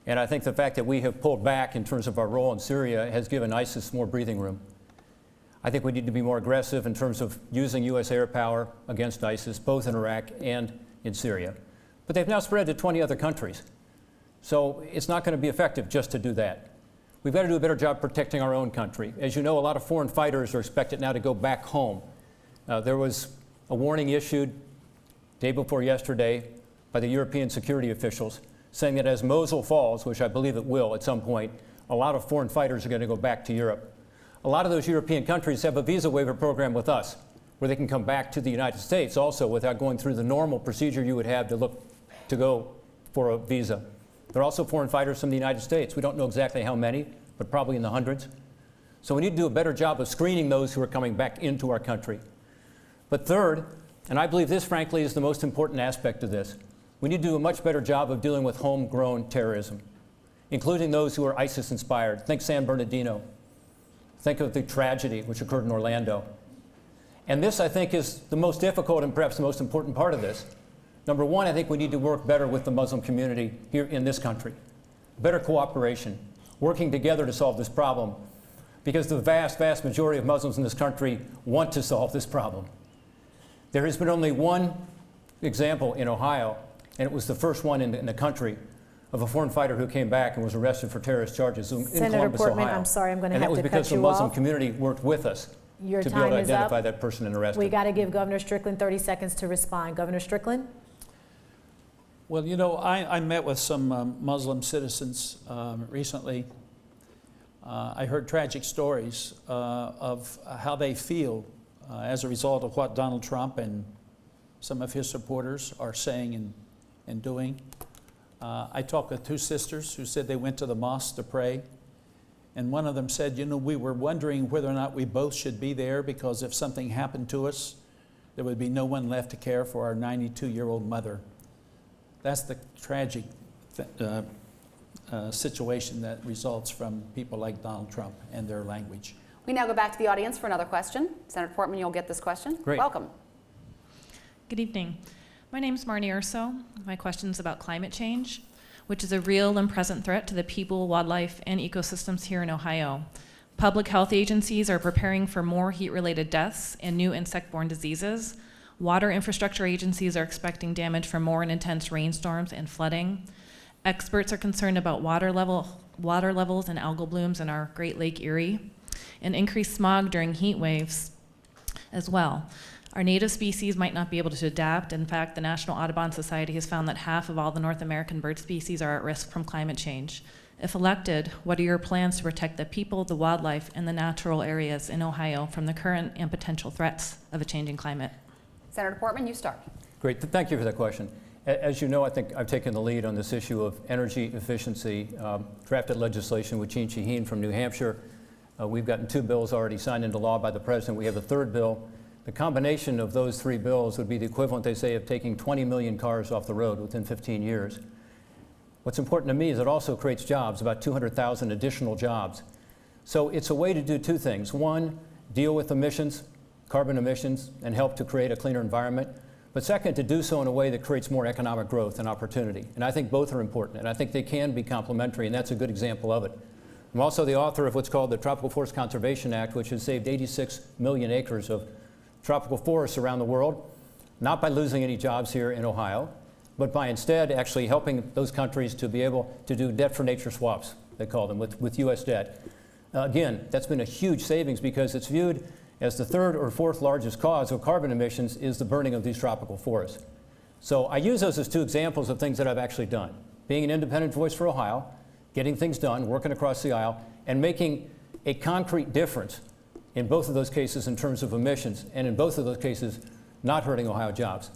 Speaker 4: And I think the fact that we have pulled back in terms of our role in Syria has given ISIS more breathing room. I think we need to be more aggressive in terms of using U.S. air power against ISIS, both in Iraq and in Syria. But they've now spread to 20 other countries. So it's not going to be effective just to do that. We've got to do a better job protecting our own country. As you know, a lot of foreign fighters are expected now to go back home. There was a warning issued day before yesterday by the European security officials saying that as Mosul falls, which I believe it will at some point, a lot of foreign fighters are going to go back to Europe. A lot of those European countries have a visa waiver program with us where they can come back to the United States also without going through the normal procedure you would have to go for a visa. There are also foreign fighters from the United States. We don't know exactly how many, but probably in the hundreds. So we need to do a better job of screening those who are coming back into our country. But third, and I believe this, frankly, is the most important aspect of this, we need to do a much better job of dealing with homegrown terrorism, including those who are ISIS-inspired. Think San Bernardino. Think of the tragedy which occurred in Orlando. And this, I think, is the most difficult and perhaps the most important part of this. Number one, I think we need to work better with the Muslim community here in this country. Better cooperation, working together to solve this problem, because the vast, vast majority of Muslims in this country want to solve this problem. There has been only one example in Ohio, and it was the first one in the country, of a foreign fighter who came back and was arrested for terrorist charges in
Speaker 3: Senator
Speaker 4: Columbus,
Speaker 3: Portman,
Speaker 4: Ohio.
Speaker 3: I'm sorry, I'm going to
Speaker 4: and
Speaker 3: have to cut you off.
Speaker 4: And that was because the Muslim community worked with us
Speaker 3: Your
Speaker 4: to be able
Speaker 3: time
Speaker 4: to
Speaker 3: is
Speaker 4: identify
Speaker 3: up.
Speaker 4: that person and arrest
Speaker 3: We
Speaker 4: him.
Speaker 3: got to give Governor Strickland 30 seconds to respond. Governor Strickland?
Speaker 5: Well, you know, I met with some Muslim citizens recently. I heard tragic stories of how they feel as a result of what Donald Trump and some of his supporters are saying and doing. I talked with two sisters who said they went to the mosque to pray. And one of them said, you know, we were wondering whether or not we both should be there because if something happened to us, there would be no one left to care for our 92-year-old mother. That's the tragic situation that results from people like Donald Trump and their language.
Speaker 2: We now go back to the audience for another question. Senator Portman, you'll get this question.
Speaker 4: Great.
Speaker 2: Welcome.
Speaker 7: Good evening. My name is Marnie Urso. My question is about climate change, which is a real and present threat to the people, wildlife, and ecosystems here in Ohio. Public health agencies are preparing for more heat-related deaths and new insect-borne diseases. Water infrastructure agencies are expecting damage from more and intense rainstorms and flooding. Experts are concerned about water levels and algal blooms in our Great Lake Erie, and increased smog during heat waves as well. Our native species might not be able to adapt. In fact, the National Audubon Society has found that half of all the North American bird species are at risk from climate change. If elected, what are your plans to protect the people, the wildlife, and the natural areas in Ohio from the current and potential threats of a changing climate?
Speaker 2: Senator Portman, you start.
Speaker 4: Great, thank you for that question. As you know, I think I've taken the lead on this issue of energy efficiency, drafted legislation with Jeanne Shaheen from New Hampshire. We've gotten 2 bills already signed into law by the president. We have a 3rd bill. The combination of those 3 bills would be the equivalent, they say, of taking 20 million cars off the road within 15 years. What's important to me is it also creates jobs, about 200,000 additional jobs. So it's a way to do 2 things. One, deal with emissions, carbon emissions, and help to create a cleaner environment. But second, to do so in a way that creates more economic growth and opportunity. And I think both are important, and I think they can be complementary, and that's a good example of it. I'm also the author of what's called the Tropical Forest Conservation Act, which has saved 86 million acres of tropical forests around the world, not by losing any jobs here in Ohio, but by instead actually helping those countries to be able to do debt for nature swaps, they call them, with U.S. debt. Again, that's been a huge savings because it's viewed as the 3rd or 4th largest cause of carbon emissions is the burning of these tropical forests. So I use those as 2 examples of things that I've actually done. Being an independent voice for Ohio, getting things done, working across the aisle, and making a concrete difference in both of those cases in terms of emissions, and in both of those cases, not hurting Ohio jobs.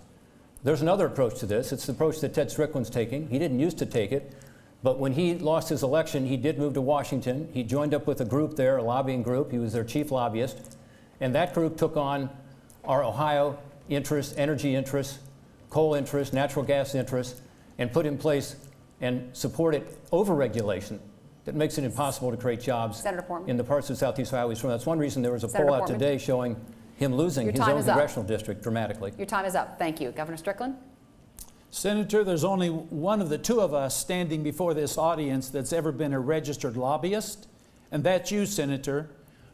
Speaker 4: There's another approach to this. It's the approach that Ted Strickland's taking. He didn't used to take it, but when he lost his election, he did move to Washington. He joined up with a group there, a lobbying group. He was their chief lobbyist. And that group took on our Ohio interests, energy interests, coal interests, natural gas interests, and put in place and supported overregulation that makes it impossible to create jobs in the parts of Southeast Ohio he's from. That's one reason there was a poll out today showing him losing his own congressional district dramatically.
Speaker 2: Your time is up. Thank you. Governor Strickland?
Speaker 5: Senator, there's only one of the 2 of us standing before this audience that's ever been a registered lobbyist, and that's you, Senator.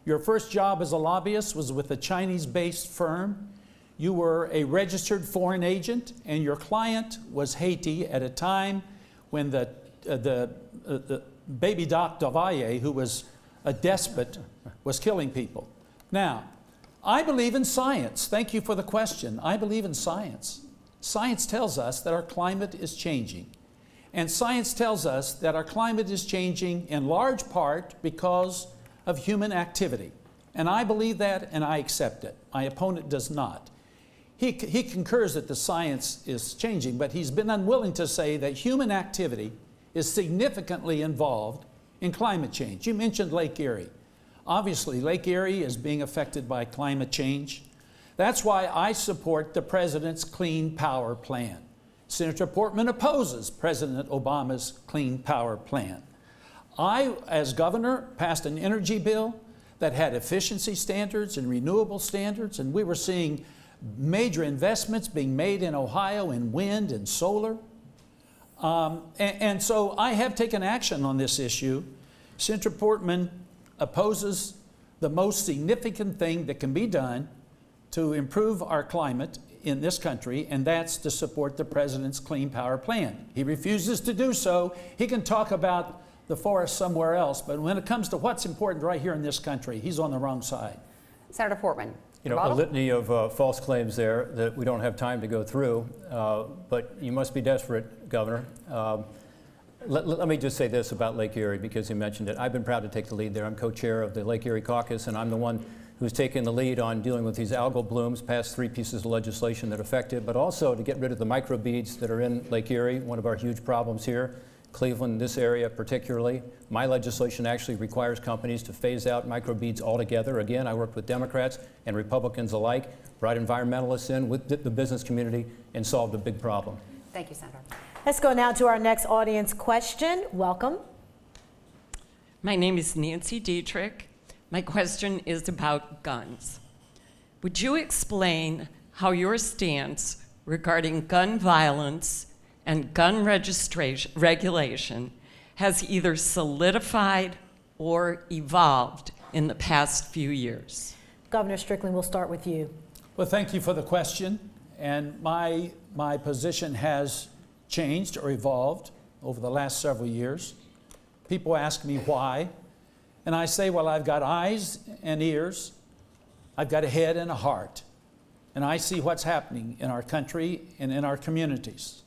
Speaker 5: Your first job as a lobbyist was with a Chinese-based firm. You were a registered foreign agent, and your client was Haiti at a time when the baby Doc Davalle, who was a despot, was killing people. Now, I believe in science. Thank you for the question. I believe in science. Science tells us that our climate is changing. And science tells us that our climate is changing in large part because of human activity. And I believe that, and I accept it. My opponent does not. He concurs that the science is changing, but he's been unwilling to say that human activity is significantly involved in climate change. You mentioned Lake Erie. Obviously, Lake Erie is being affected by climate change. That's why I support the President's Clean Power Plan. Senator Portman opposes President Obama's Clean Power Plan. I, as governor, passed an energy bill that had efficiency standards and renewable standards, and we were seeing major investments being made in Ohio in wind and solar. And so I have taken action on this issue. Senator Portman opposes the most significant thing that can be done to improve our climate in this country, and that's to support the President's Clean Power Plan. He refuses to do so. He can talk about the forest somewhere else, but when it comes to what's important right here in this country, he's on the wrong side.
Speaker 2: Senator Portman.
Speaker 4: You know, a litany of false claims there that we don't have time to go through, but you must be desperate, Governor. Let me just say this about Lake Erie, because you mentioned it. I've been proud to take the lead there. I'm co-chair of the Lake Erie Caucus, and I'm the one who's taken the lead on dealing with these algal blooms, passed 3 pieces of legislation that affect it, but also to get rid of the microbeads that are in Lake Erie, one of our huge problems here. Cleveland, this area particularly. My legislation actually requires companies to phase out microbeads altogether. Again, I worked with Democrats and Republicans alike, brought environmentalists in with the business community, and solved a big problem.
Speaker 2: Thank you, Senator.
Speaker 3: Let's go now to our next audience question. Welcome.
Speaker 8: My name is Nancy Dietrich. My question is about guns. Would you explain how your stance regarding gun violence and gun registration regulation has either solidified or evolved in the past few years?
Speaker 3: Governor Strickland, we'll start with you.
Speaker 5: Well, thank you for the question. And my position has changed or evolved over the last several years. People ask me why. And I say, well, I've got eyes and ears. I've got a head and a heart. And I see what's happening in our country and in our communities.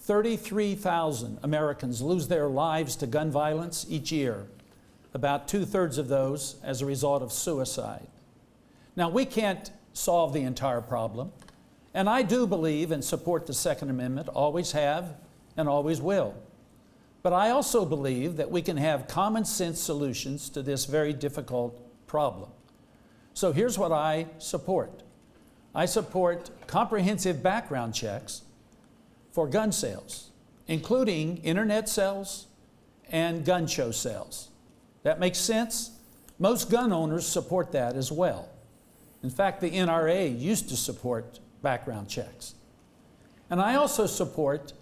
Speaker 5: 33,000 Americans lose their lives to gun violence each year, about 2/3 of those as a result of suicide. Now, we can't solve the entire problem, and I do believe and support the Second Amendment, always have and always will. But I also believe that we can have common sense solutions to this very difficult problem. So here's what I support. I support comprehensive background checks for gun sales, including internet sales and gun show sales. That makes sense? Most gun owners support that as well. In fact, the NRA used to support background checks. And I also support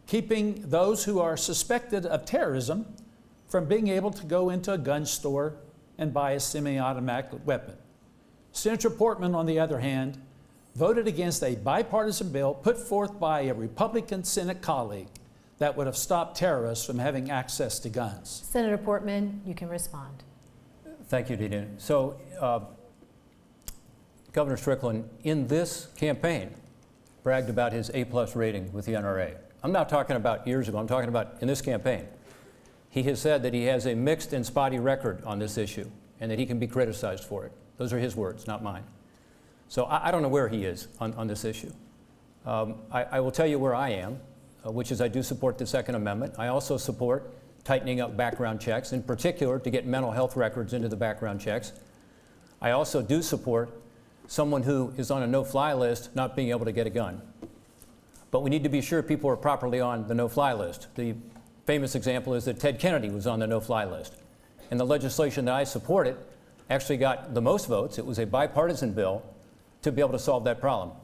Speaker 5: keeping those who are suspected of terrorism from being able to go into a gun store and buy a semi-automatic weapon. Senator Portman, on the other hand, voted against a bipartisan bill put forth by a Republican Senate colleague that would have stopped terrorists from having access to guns.
Speaker 3: Senator Portman, you can respond.
Speaker 4: Thank you, Dina. So, Governor Strickland, in this campaign, bragged about his A+ rating with the NRA. I'm not talking about years ago, I'm talking about in this campaign. He has said that he has a mixed and spotty record on this issue and that he can be criticized for it. Those are his words, not mine. So I don't know where he is on this issue. I will tell you where I am, which is I do support the Second Amendment. I also support tightening up background checks, in particular to get mental health records into the background checks. I also do support someone who is on a no-fly list not being able to get a gun. But we need to be sure people are properly on the no-fly list. The famous example is that Ted Kennedy was on the no-fly list. And the legislation that I supported actually got the most votes. It was a bipartisan bill to be able to solve that problem.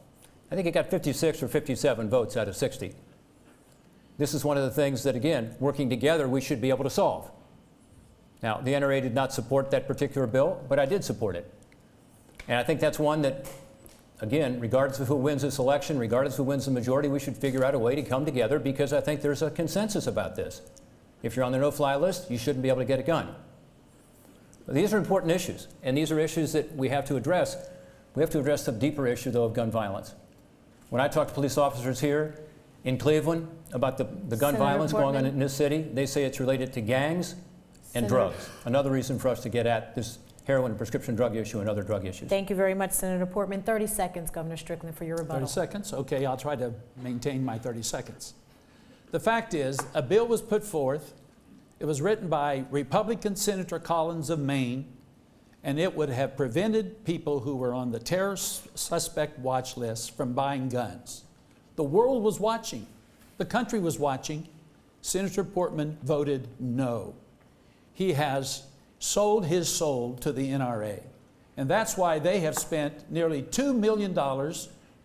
Speaker 4: I think it got 56 or 57 votes out of 60. This is one of the things that, again, working together, we should be able to solve. Now, the NRA did not support that particular bill, but I did support it. And I think that's one that, again, regardless of who wins this election, regardless of who wins the majority, we should figure out a way to come together because I think there's a consensus about this. If you're on the no-fly list, you shouldn't be able to get a gun. But these are important issues, and these are issues that we have to address. We have to address the deeper issue, though, of gun violence. When I talk to police officers here in Cleveland about the gun violence going on in this city, they say it's related to gangs and drugs. Another reason for us to get at this heroin and prescription drug issue and other drug issues.
Speaker 3: Thank you very much, Senator Portman. 30 seconds, Governor Strickland, for your rebuttal.
Speaker 5: 30 seconds? Okay, I'll try to maintain my 30 seconds. The fact is, a bill was put forth. It was written by Republican Senator Collins of Maine, and it would have prevented people who were on the terrorist suspect watch list from buying guns. The world was watching. The country was watching. Senator Portman voted no. He has sold his soul to the NRA. And that's why they have spent nearly $2 million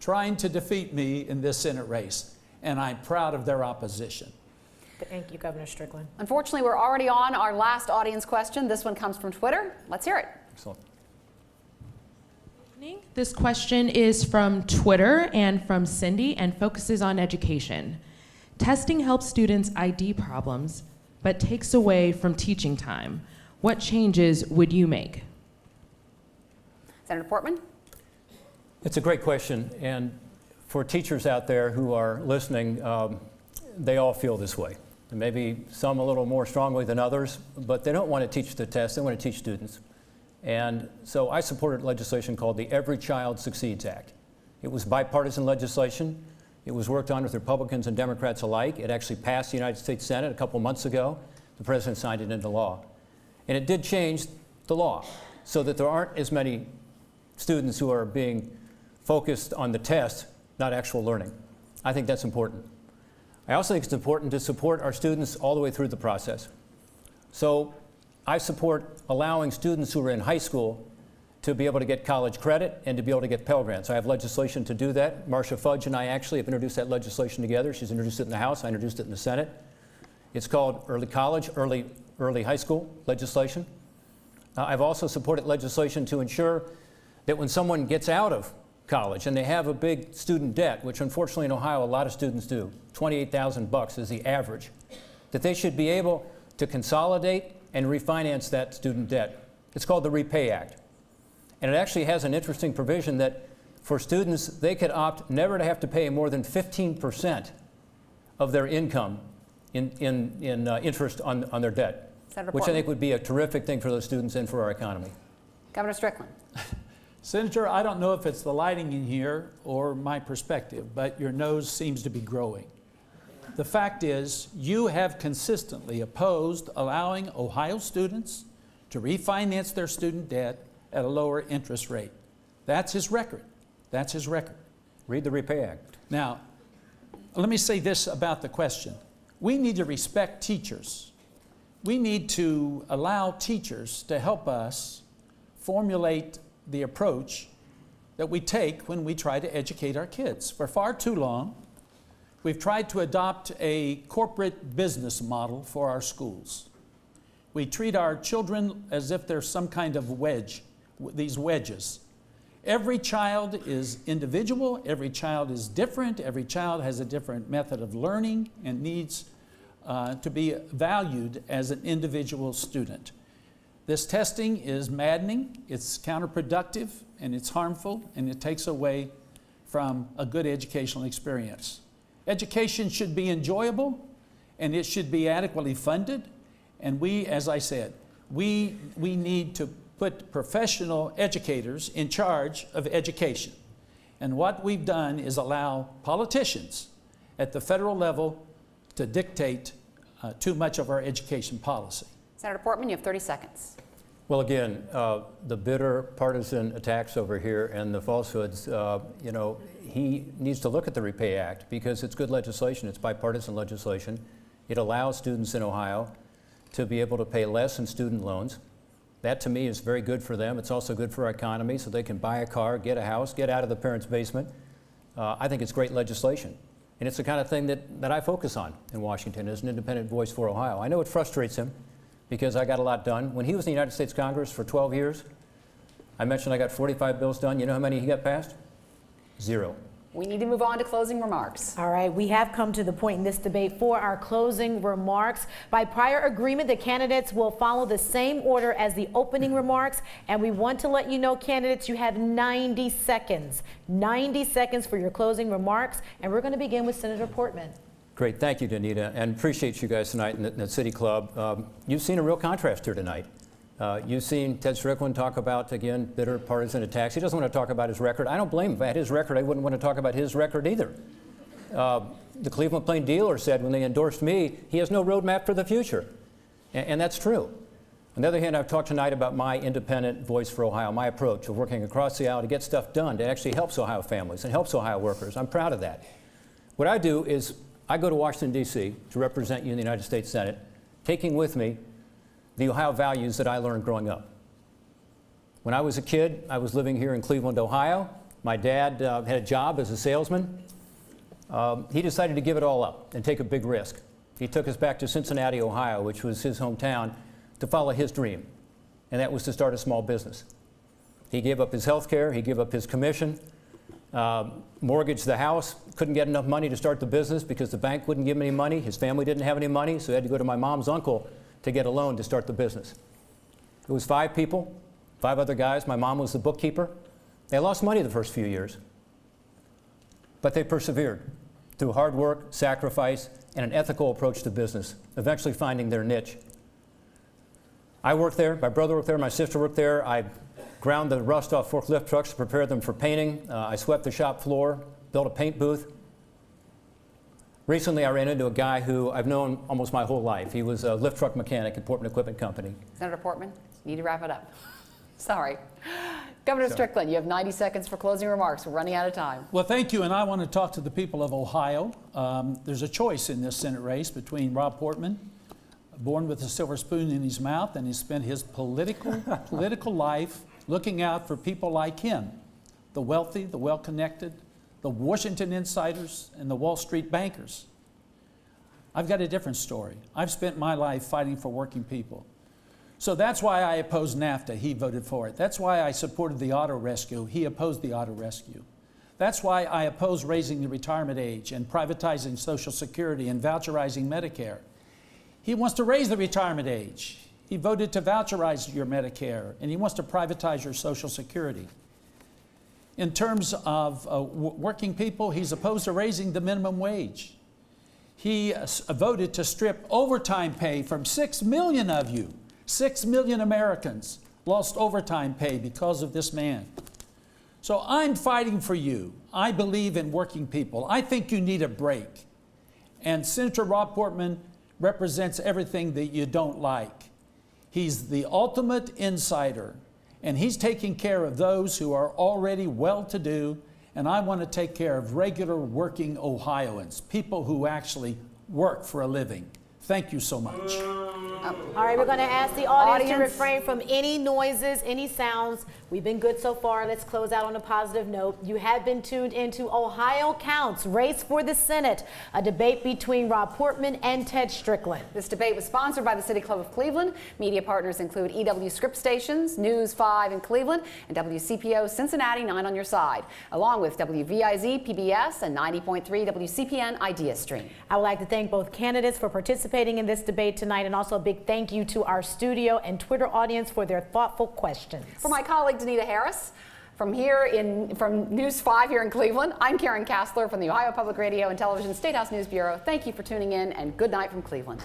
Speaker 5: trying to defeat me in this Senate race. And I'm proud of their opposition.
Speaker 3: Thank you, Governor Strickland.
Speaker 2: Unfortunately, we're already on our last audience question. This one comes from Twitter. Let's hear it.
Speaker 4: Excellent.
Speaker 9: This question is from Twitter and from Cindy and focuses on education. Testing helps students ID problems, but takes away from teaching time. What changes would you make?
Speaker 2: Senator Portman?
Speaker 4: It's a great question, and for teachers out there who are listening, they all feel this way. Maybe some a little more strongly than others, but they don't want to teach the test, they want to teach students. And so I supported legislation called the Every Child Succeeds Act. It was bipartisan legislation. It was worked on with Republicans and Democrats alike. It actually passed the United States Senate a couple months ago. The president signed it into law. And it did change the law so that there aren't as many students who are being focused on the test, not actual learning. I think that's important. I also think it's important to support our students all the way through the process. So I support allowing students who are in high school to be able to get college credit and to be able to get Pell Grants. I have legislation to do that. Marcia Fudge and I actually have introduced that legislation together. She's introduced it in the House, I introduced it in the Senate. It's called early college, early high school legislation. I've also supported legislation to ensure that when someone gets out of college and they have a big student debt, which unfortunately in Ohio a lot of students do, $28,000 is the average, that they should be able to consolidate and refinance that student debt. It's called the Repay Act. And it actually has an interesting provision that for students, they could opt never to have to pay more than 15% of their income in interest on their debt,
Speaker 2: Senator
Speaker 4: which I
Speaker 2: Portman.
Speaker 4: think would be a terrific thing for those students and for our economy.
Speaker 2: Governor Strickland.
Speaker 5: Senator, I don't know if it's the lighting in here or my perspective, but your nose seems to be growing. The fact is, you have consistently opposed allowing Ohio students to refinance their student debt at a lower interest rate. That's his record. That's his record.
Speaker 4: Read the Repay Act.
Speaker 5: Now, let me say this about the question. We need to respect teachers. We need to allow teachers to help us formulate the approach that we take when we try to educate our kids. For far too long, we've tried to adopt a corporate business model for our schools. We treat our children as if they're some kind of wedge, these wedges. Every child is individual, every child is different, every child has a different method of learning and needs to be valued as an individual student. This testing is maddening, it's counterproductive, and it's harmful, and it takes away from a good educational experience. Education should be enjoyable, and it should be adequately funded, and we, as I said, we need to put professional educators in charge of education. And what we've done is allow politicians at the federal level to dictate too much of our education policy.
Speaker 2: Senator Portman, you have 30 seconds.
Speaker 4: Well, again, the bitter partisan attacks over here and the falsehoods, you know, he needs to look at the Repay Act because it's good legislation. It's bipartisan legislation. It allows students in Ohio to be able to pay less in student loans. That, to me, is very good for them. It's also good for our economy so they can buy a car, get a house, get out of the parents' basement. I think it's great legislation. And it's the kind of thing that I focus on in Washington as an independent voice for Ohio. I know it frustrates him because I got a lot done. When he was in the United States Congress for 12 years, I mentioned I got 45 bills done. You know how many he got passed? 0.
Speaker 2: We need to move on to closing remarks.
Speaker 3: All right, we have come to the point in this debate for our closing remarks. By prior agreement, the candidates will follow the same order as the opening remarks. And we want to let you know, candidates, you have 90 seconds. 90 seconds for your closing remarks. And we're going to begin with Senator Portman.
Speaker 4: Great, thank you, Danita, and appreciate you guys tonight in the City Club. You've seen a real contrast here tonight. You've seen Ted Strickland talk about, again, bitter partisan attacks. He doesn't want to talk about his record. I don't blame him. If I had his record, I wouldn't want to talk about his record either. The Cleveland Plain Dealer said when they endorsed me, he has no roadmap for the future. And that's true. On the other hand, I've talked tonight about my independent voice for Ohio, my approach of working across the aisle to get stuff done that actually helps Ohio families and helps Ohio workers. I'm proud of that. What I do is I go to Washington, D.C. to represent you in the United States Senate, taking with me the Ohio values that I learned growing up. When I was a kid, I was living here in Cleveland, Ohio. My dad had a job as a salesman. He decided to give it all up and take a big risk. He took us back to Cincinnati, Ohio, which was his hometown, to follow his dream, and that was to start a small business. He gave up his health care, he gave up his commission, mortgaged the house, couldn't get enough money to start the business because the bank wouldn't give him any money, his family didn't have any money, so he had to go to my mom's uncle to get a loan to start the business. It was 5 people, 5 other guys. My mom was the bookkeeper. They lost money the first few years, but they persevered through hard work, sacrifice, and an ethical approach to business, eventually finding their niche. I worked there, my brother worked there, my sister worked there. I ground the rust off forklift trucks to prepare them for painting. I swept the shop floor, built a paint booth. Recently, I ran into a guy who I've known almost my whole life. He was a lift truck mechanic at Portman Equipment Company.
Speaker 2: Senator Portman, you need to wrap it up. Sorry. Governor Strickland, you have 90 seconds for closing remarks. We're running out of time.
Speaker 5: Well, thank you, and I want to talk to the people of Ohio. There's a choice in this Senate race between Rob Portman, born with a silver spoon in his mouth, and he spent his political life looking out for people like him, the wealthy, the well-connected, the Washington insiders, and the Wall Street bankers. I've got a different story. I've spent my life fighting for working people. So that's why I opposed NAFTA. He voted for it. That's why I supported the auto rescue. He opposed the auto rescue. That's why I oppose raising the retirement age and privatizing Social Security and voucherizing Medicare. He wants to raise the retirement age. He voted to voucherize your Medicare, and he wants to privatize your Social Security. In terms of working people, he's opposed to raising the minimum wage. He voted to strip overtime pay from 6 million of you. 6 million Americans lost overtime pay because of this man. So I'm fighting for you. I believe in working people. I think you need a break. And Senator Rob Portman represents everything that you don't like. He's the ultimate insider, and he's taking care of those who are already well-to-do, and I want to take care of regular working Ohioans, people who actually work for a living. Thank you so much.
Speaker 3: All right, we're going to ask the audience to refrain from any noises, any sounds. We've been good so far. Let's close out on a positive note. You have been tuned into Ohio Counts, Race for the Senate, a debate between Rob Portman and Ted Strickland.
Speaker 2: This debate was sponsored by the City Club of Cleveland. Media partners include EW Script Stations, News 5 in Cleveland, and WCPO Cincinnati 9 on your side, along with WVIZ PBS and 90.3 WCPN Idea Stream.
Speaker 3: I would like to thank both candidates for participating in this debate tonight, and also a big thank you to our studio and Twitter audience for their thoughtful questions.
Speaker 2: For my colleague Danita Harris, from News 5 here in Cleveland, I'm Karen Kassler from the Ohio Public Radio and Television State House News Bureau. Thank you for tuning in, and good night from Cleveland.